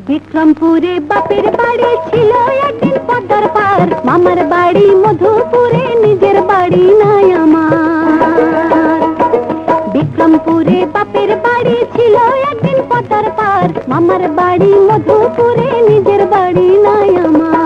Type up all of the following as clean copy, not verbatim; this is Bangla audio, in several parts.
বিক্রমপুরে বাপের বাড়ি ছিল একদিন পদ্মার পার, মামার বাড়ি মধুপুরে, নিজের বাড়ি নাই আমার। বিক্রমপুরে বাপের বাড়ি ছিল একদিন পদ্মার পার, মামার বাড়ি মধুপুরে, নিজের বাড়ি নাই আমার।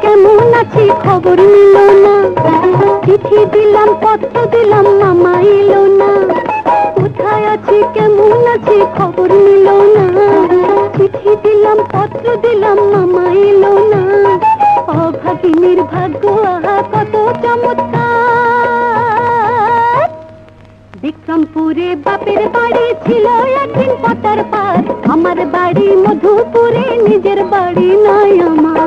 কেমন আছি খবর নিল না, চিঠি দিলাম পত্র দিলাম মামা এলো না। কোথায় আছি কেমন আছি খবর নিল না, চিঠি দিলাম পত্র দিলাম মামা এলো না। অভাগিনীর ভাগ্য আহা কত চমৎকার। বিক্রমপুরে বাপের বাড়ি ছিল একদিন পদ্মার পার, আমার বাড়ি মধুপুরে, নিজের বাড়ি নাই আমার।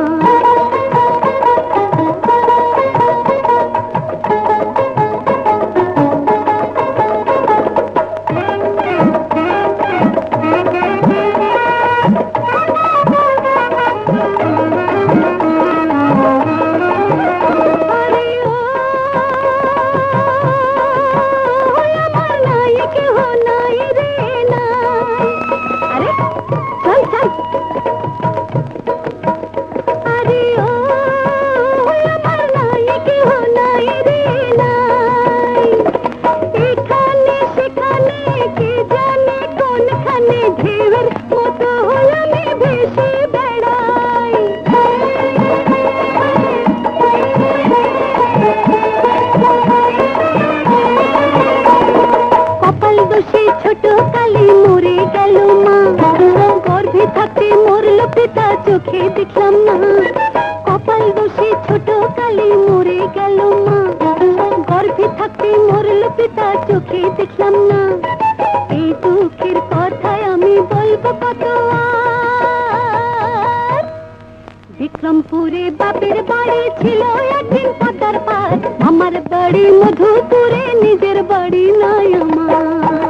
ছোট কালী মরে গেল মা, গর্ভে থাকতে মরল পিতা, চোখে দেখলাম না। কপাল দোষে ছোট কালী মরে গেল মা, গর্ভে থাকতে মরল পিতা, চোখে দেখলাম না। এই দুঃখের কথায় আমি বলবো কত আর। বিক্রমপুরে বাপের বাড়ি ছিল একদিন পদ্মার পার, আমার বাড়ি মধুপুরে, নিজের বাড়ি নাই আমার।